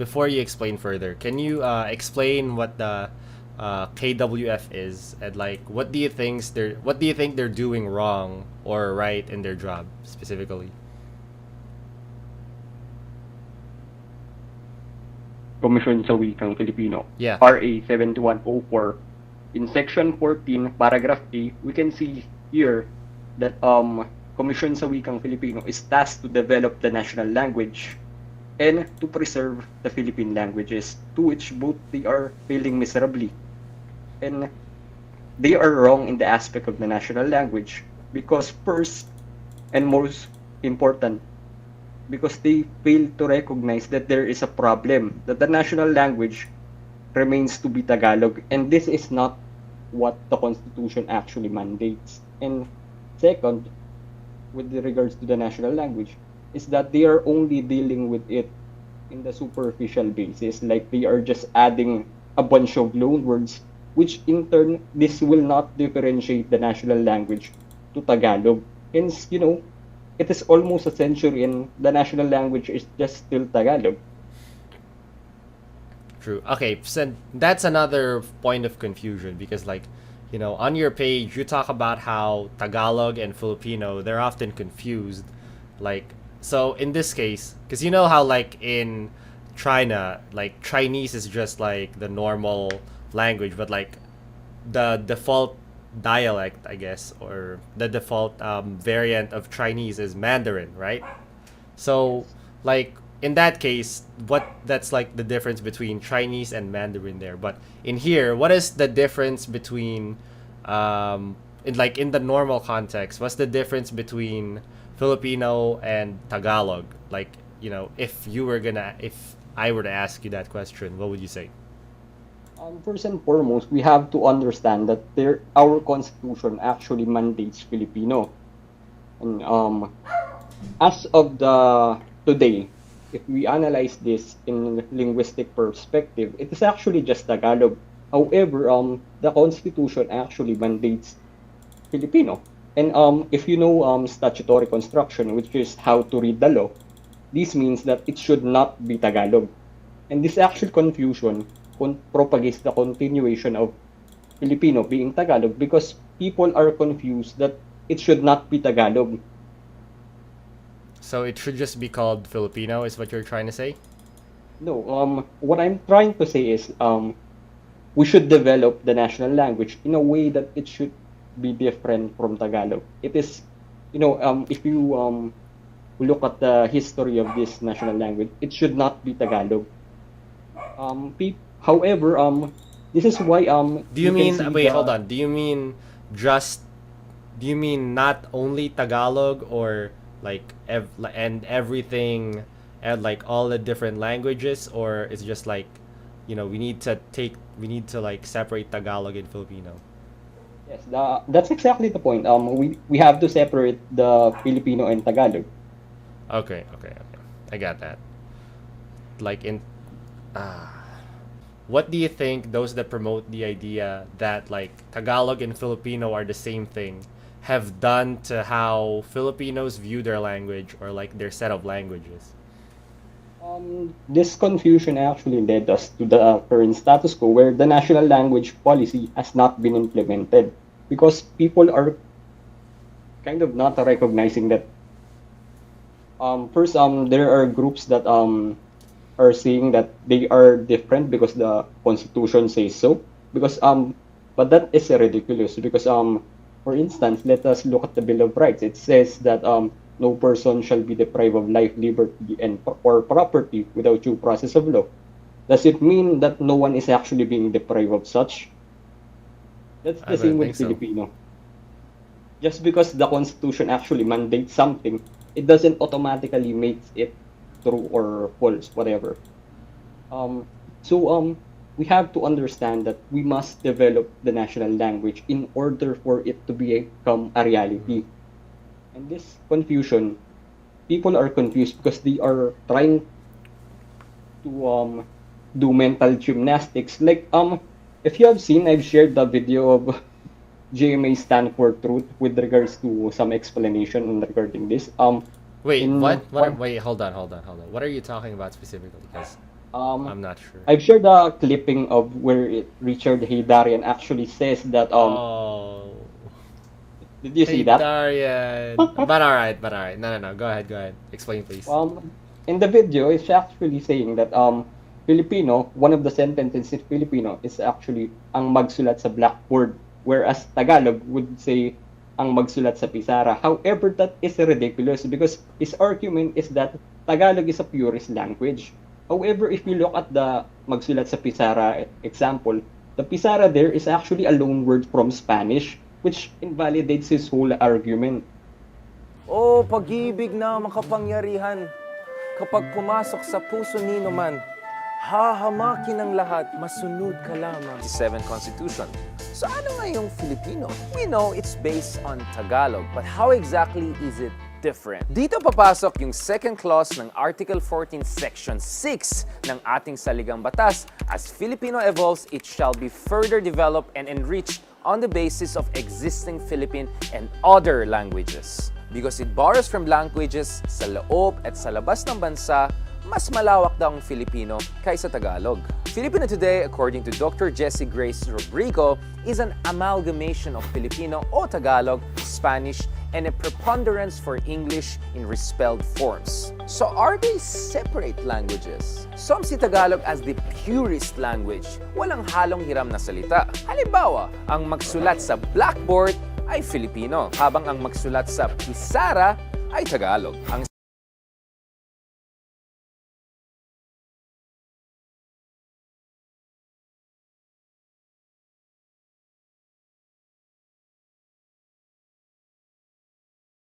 before you explain further, can you explain what the KWF is, and like what do you think they're doing wrong or right in their job specifically? Komisyon sa Wikang Filipino, Yeah. RA 7104. In Section 14, Paragraph A, we can see here that Komisyon sa Wikang Filipino is tasked to develop the national language and to preserve the Philippine languages, to which both they are failing miserably. And they are wrong in the aspect of the national language because first and most important, because they fail to recognize that there is a problem, that the national language remains to be Tagalog, and this is not what the Constitution actually mandates. And second, with regards to the national language, is that they are only dealing with it in the superficial basis, like they are just adding a bunch of loan words, which in turn, this will not differentiate the national language to Tagalog. Hence, it is almost a century and the national language is just still Tagalog. True. Okay, so that's another point of confusion because, like, on your page, you talk about how Tagalog and Filipino, they're often confused. Like, so in this case, because you know how, like, in China, like, Chinese is just like the normal language, but like the default dialect, I guess, or the default variant of Chinese is Mandarin, right? So, like, in that case, that's like the difference between Chinese and Mandarin there. But in here, what is the difference between, in the normal context, what's the difference between Filipino and Tagalog? Like, if I were to ask you that question, what would you say? First and foremost, we have to understand that our constitution actually mandates Filipino. And as of the today, if we analyze this in linguistic perspective, it is actually just Tagalog. However, the Constitution actually mandates Filipino. And if you know statutory construction, which is how to read the law, this means that it should not be Tagalog. And this actual confusion propagates the continuation of Filipino being Tagalog because people are confused that it should not be Tagalog. So it should just be called Filipino, is what you're trying to say? No, what I'm trying to say is we should develop the national language in a way that it should be different from Tagalog. It is, if you look at the history of this national language, it should not be Tagalog. However, this is why Do you mean wait, hold on. Do you mean not only Tagalog, or like and everything, and like all the different languages, or it's just like, we need to like separate Tagalog and Filipino? Yes, that's exactly the point. We have to separate the Filipino and Tagalog. Okay. I got that. Like in what do you think those that promote the idea that like Tagalog and Filipino are the same thing have done to how Filipinos view their language, or like their set of languages? This confusion actually led us to the current status quo where the national language policy has not been implemented because people are kind of not recognizing that. First, there are groups that are saying that they are different because the Constitution says so. Because but that is ridiculous because for instance, let us look at the Bill of Rights. It says that no person shall be deprived of life, liberty, and or property without due process of law. Does it mean that no one is actually being deprived of such? That's I the same don't with think so. Filipino. Just because the Constitution actually mandates something, it doesn't automatically make it true or false, whatever. So we have to understand that we must develop the national language in order for it to become a reality. And this confusion, people are confused because they are trying to do mental gymnastics. Like if you have seen, I've shared the video of GMA stand for truth with regards to some explanation regarding this. Wait, In what? one, Wait, hold on. What are you talking about specifically? Because I'm not sure. I've shared a clipping of Richard Haydarian actually says that Oh, did you see hey that? Darian. But alright. No. Go ahead. Explain, please. In the video, it's actually saying that Filipino, one of the sentences in Filipino is actually ang magsulat sa blackboard, whereas Tagalog would say ang magsulat sa pisara. However, that is ridiculous because his argument is that Tagalog is a purist language. However, if you look at the magsulat sa pisara example, the pisara there is actually a loan word from Spanish, which invalidates his whole argument. O pag-ibig na makapangyarihan, kapag pumasok sa puso nino man, hahamakin ang lahat, masunod ka lamang. 7 Constitution. So ano nga yung Filipino? We know it's based on Tagalog, but how exactly is it different? Dito papasok yung second clause ng Article 14, Section 6 ng ating saligang batas. As Filipino evolves, it shall be further developed and enriched on the basis of existing Philippine and other languages. Because it borrows from languages sa loob at sa labas ng bansa, mas malawak daw ang Filipino kaysa Tagalog. Filipino today, according to Dr. Jessie Grace Rodrigo, is an amalgamation of Filipino o Tagalog, Spanish, and a preponderance for English in respelled forms. So are they separate languages? Some see Tagalog as the purest language, walang halong hiram na salita. Halimbawa, ang magsulat sa blackboard ay Filipino, habang ang magsulat sa pisara ay Tagalog. Ang